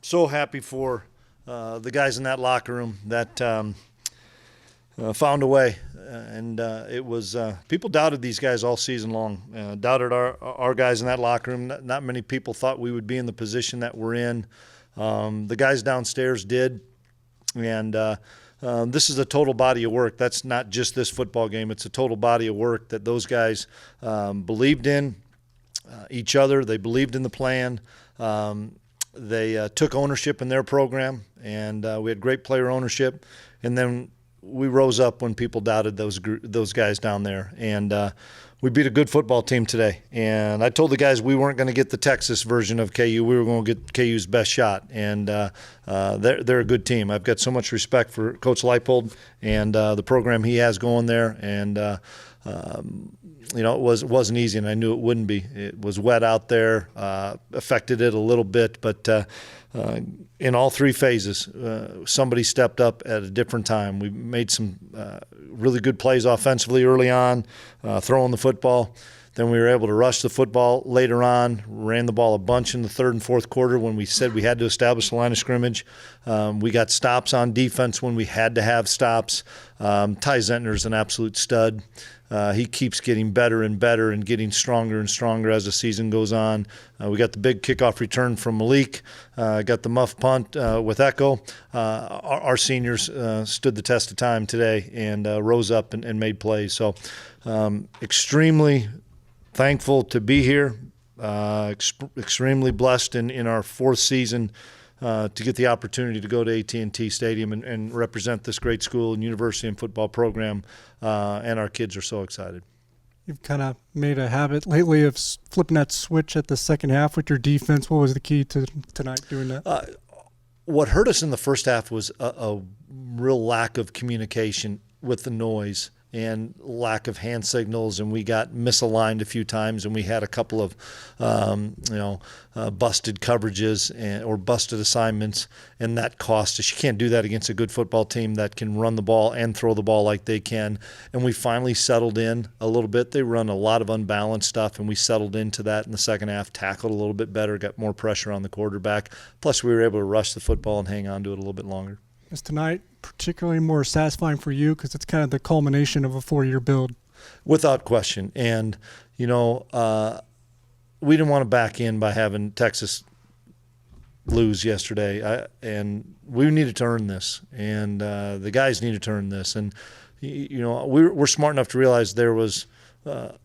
so happy for the guys in that locker room that found a way. And it was people doubted these guys all season long, doubted our guys in that locker room. Not many people thought we would be in the position that we're in. The guys downstairs did. And this is a total body of work. That's not just this football game. It's a total body of work that those guys believed in each other. They believed in the plan. They took ownership in their program, and we had great player ownership. And then we rose up when people doubted those guys down there. And we beat a good football team today. And I told the guys we weren't going to get the Texas version of KU. We were going to get KU's best shot. And they're a good team. I've got so much respect for Coach Leipold and the program he has going there. And it wasn't easy, and I knew it wouldn't be. It was wet out there, affected it a little bit, but in all three phases, somebody stepped up at a different time. We made some really good plays offensively early on, throwing the football. Then we were able to rush the football later on, ran the ball a bunch in the third and fourth quarter when we said we had to establish the line of scrimmage. We got stops on defense when we had to have stops. Ty Zentner's an absolute stud. He keeps getting better and better and getting stronger and stronger as the season goes on. We got the big kickoff return from Malik. Got the muff punt with Echo. Our seniors stood the test of time today and rose up and made plays. So extremely thankful to be here, extremely blessed in our fourth season to get the opportunity to go to AT&T Stadium and represent this great school and university and football program, and our kids are so excited. You've kind of made a habit lately of flipping that switch at the second half with your defense. What was the key to tonight doing that? What hurt us in the first half was a real lack of communication with the noise and lack of hand signals, and we got misaligned a few times, and we had a couple of busted coverages or busted assignments, and that cost us. You can't do that against a good football team that can run the ball and throw the ball like they can. And we finally settled in a little bit. They run a lot of unbalanced stuff, and we settled into that in the second half, tackled a little bit better, got more pressure on the quarterback. Plus, we were able to rush the football and hang on to it a little bit longer. Is tonight particularly more satisfying for you because it's kind of the culmination of a 4-year build? Without question. And, we didn't want to back in by having Texas lose yesterday. And we needed to earn this. And the guys needed to earn this. And, we're smart enough to realize there was a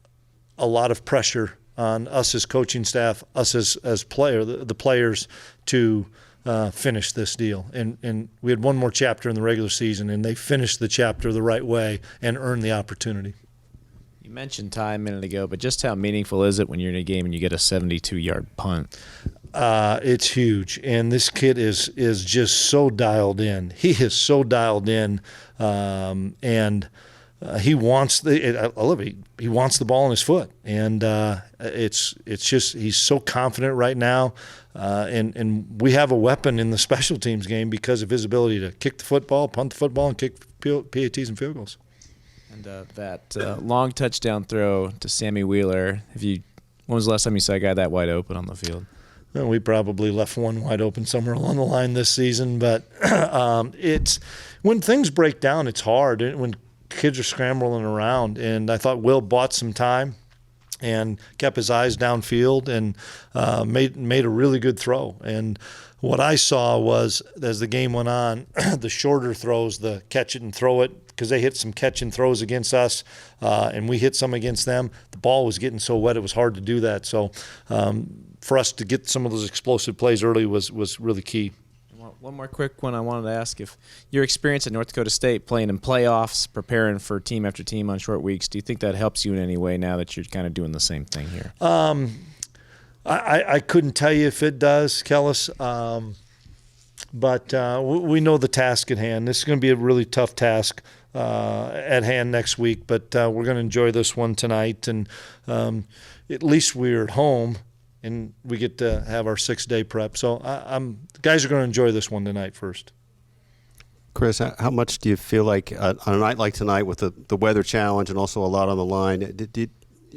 lot of pressure on us as coaching staff, us as the players to finish this deal. And we had one more chapter in the regular season, and they finished the chapter the right way and earned the opportunity. You mentioned Ty a minute ago, but just how meaningful is it when you're in a game and you get a 72-yard punt? It's huge, and this kid is just so dialed in. He is so dialed in, and he wants I love it. He wants the ball in his foot, and it's just he's so confident right now. And we have a weapon in the special teams game because of his ability to kick the football, punt the football, and kick PATs and field goals. And that long touchdown throw to Sammy Wheeler. When was the last time you saw a guy that wide open on the field? Well, we probably left one wide open somewhere along the line this season. But it's when things break down, it's hard. When kids are scrambling around, and I thought Will bought some time and kept his eyes downfield and made a really good throw. And what I saw was, as the game went on, the shorter throws, the catch it and throw it, because they hit some catch and throws against us, and we hit some against them. The ball was getting so wet it was hard to do that. So for us to get some of those explosive plays early was really key. One more quick one I wanted to ask. If your experience at North Dakota State playing in playoffs, preparing for team after team on short weeks, do you think that helps you in any way now that you're kind of doing the same thing here? I couldn't tell you if it does, Kellis, but we know the task at hand. This is going to be a really tough task at hand next week, but we're going to enjoy this one tonight. And at least we're at home, and we get to have our 6-day prep. So the guys are going to enjoy this one tonight first. Chris, how much do you feel like on a night like tonight with the weather challenge and also a lot on the line,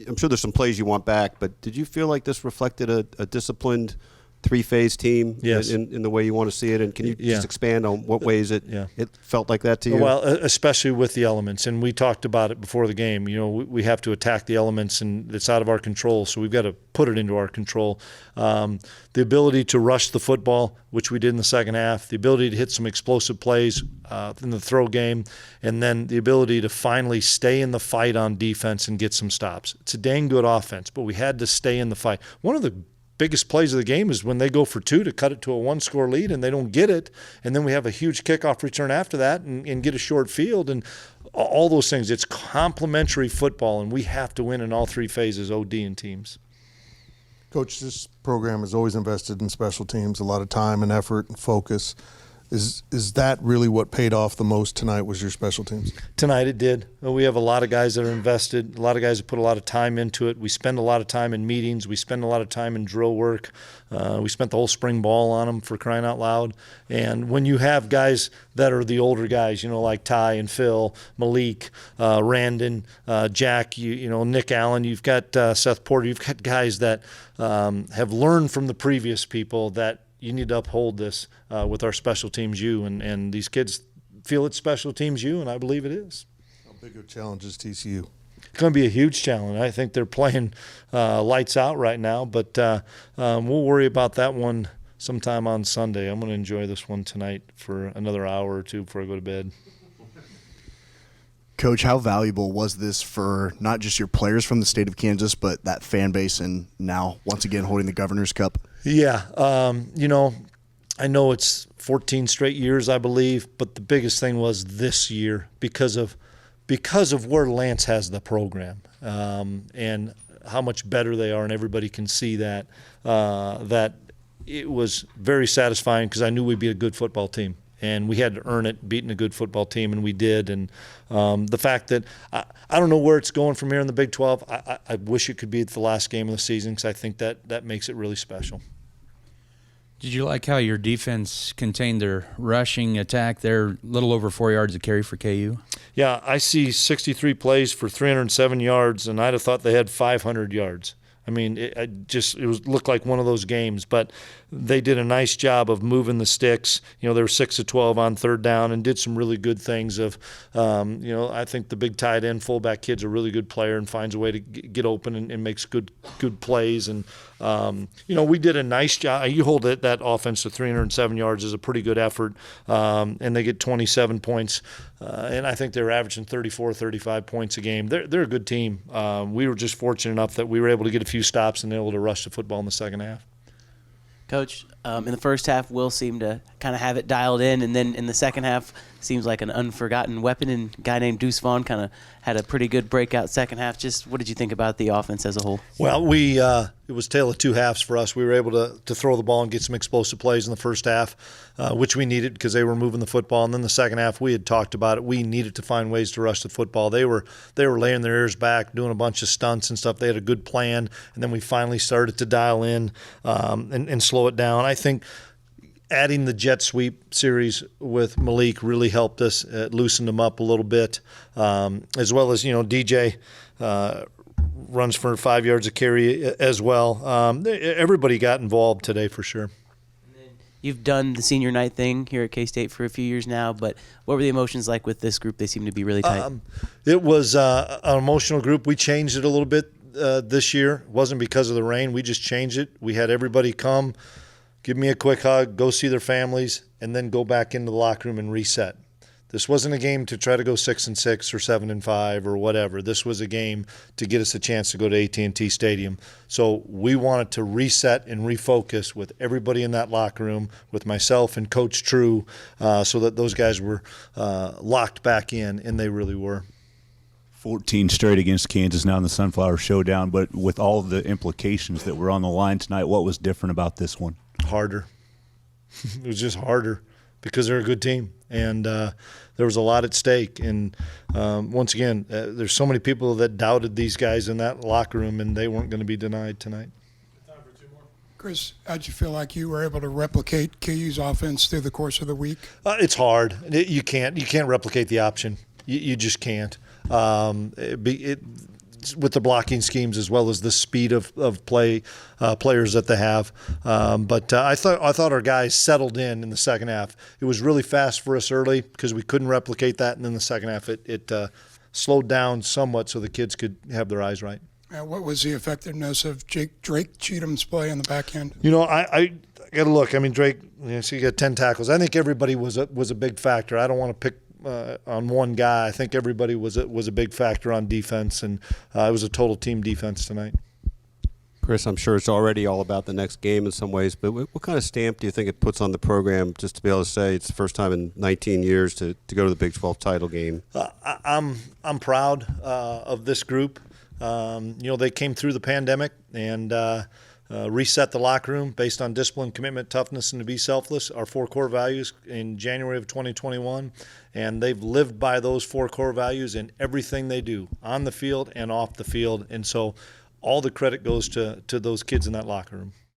I'm sure there's some plays you want back, but did you feel like this reflected a disciplined three-phase team Yes. in the way you want to see it? And can you just expand on what ways it felt like that to you? Well, especially with the elements, and we talked about it before the game. You know, we have to attack the elements, and it's out of our control, so we've got to put it into our control. The ability to rush the football, which we did in the second half, the ability to hit some explosive plays in the throw game, and then the ability to finally stay in the fight on defense and get some stops. It's a dang good offense, but we had to stay in the fight. One of the biggest plays of the game is when they go for two to cut it to a one-score lead and they don't get it, and then we have a huge kickoff return after that and get a short field, and all those things. It's complementary football, and we have to win in all three phases, OD and teams. Coach, this program has always invested in special teams, a lot of time and effort and focus. Is that really what paid off the most tonight, was your special teams? Tonight it did. We have a lot of guys that are invested, a lot of guys that put a lot of time into it. We spend a lot of time in meetings. We spend a lot of time in drill work. We spent the whole spring ball on them, for crying out loud. And when you have guys that are the older guys, you know, like Ty and Phil, Malik, Randon, Jack, you know, Nick Allen, you've got Seth Porter, you've got guys that have learned from the previous people that you need to uphold this with our special teams U, and these kids feel it's special teams U, and I believe it is. How big a challenge is TCU? It's going to be a huge challenge. I think they're playing lights out right now, but we'll worry about that one sometime on Sunday. I'm going to enjoy this one tonight for another hour or two before I go to bed. Coach, how valuable was this for not just your players from the state of Kansas, but that fan base, and now once again holding the Governor's Cup? Yeah, you know, I know it's 14 straight years, I believe, but the biggest thing was this year because of where Lance has the program and how much better they are, and everybody can see that. That it was very satisfying because I knew we'd be a good football team. And we had to earn it, beating a good football team, and we did. And the fact that I don't know where it's going from here in the Big 12. I wish it could be the last game of the season because I think that makes it really special. Did you like how your defense contained their rushing attack? They're a little over 4 yards of carry for KU. Yeah, I see 63 plays for 307 yards, and I'd have thought they had 500 yards. I mean, it looked like one of those games, but they did a nice job of moving the sticks. You know, they were 6 of 12 on third down and did some really good things. You know, I think the big tight end fullback kid's a really good player and finds a way to get open and makes good plays. And you know, we did a nice job. You hold that offense to 307 yards is a pretty good effort, and they get 27 points. And I think they're averaging 34, 35 points a game. They're a good team. We were just fortunate enough that we were able to get a few stops and able to rush the football in the second half. Coach, in the first half, Will seemed to kind of have it dialed in, and then in the second half, seems like an unforgotten weapon, and a guy named Deuce Vaughn kind of had a pretty good breakout second half. Just what did you think about the offense as a whole? Well, it was tale of two halves for us. We were able to throw the ball and get some explosive plays in the first half, which we needed because they were moving the football. And then the second half, we had talked about it. We needed to find ways to rush the football. They were laying their ears back, doing a bunch of stunts and stuff. They had a good plan, and then we finally started to dial in and slow it down. I think adding the jet sweep series with Malik really helped us. It loosened him up a little bit, as well as, you know, DJ runs for 5 yards of carry as well. Everybody got involved today for sure. You've done the senior night thing here at K-State for a few years now, but what were the emotions like with this group? They seem to be really tight. It was an emotional group. We changed it a little bit this year. It wasn't because of the rain. We just changed it. We had everybody come, give me a quick hug, go see their families, and then go back into the locker room and reset. This wasn't a game to try to go 6-6 or 7-5 or whatever. This was a game to get us a chance to go to AT&T Stadium. So we wanted to reset and refocus with everybody in that locker room, with myself and Coach True, so that those guys were locked back in, and they really were. 14 straight against Kansas now in the Sunflower Showdown, but with all the implications that were on the line tonight, what was different about this one? Harder. It was just harder because they're a good team, and there was a lot at stake. And once again, there's so many people that doubted these guys in that locker room, and they weren't going to be denied tonight. Chris, how'd you feel like you were able to replicate KU's offense through the course of the week? It's hard. You can't replicate the option. You just can't. with the blocking schemes as well as the speed of play players that they have. But I thought our guys settled in the second half. It was really fast for us early because we couldn't replicate that, and then the second half it slowed down somewhat so the kids could have their eyes right. What was the effectiveness of Drake Cheatham's play in the back end? I got to look. I mean, Drake, so you got 10 tackles. I think everybody was a big factor. I don't want to pick on one guy. I think everybody was a big factor on defense, and it was a total team defense tonight. Chris, I'm sure it's already all about the next game in some ways, but what kind of stamp do you think it puts on the program just to be able to say it's the first time in 19 years to go to the Big 12 title game? I'm proud of this group. They came through the pandemic and reset the locker room based on discipline, commitment, toughness, and to be selfless, our 4 core values in January of 2021. And they've lived by those 4 core values in everything they do, on the field and off the field. And so all the credit goes to those kids in that locker room.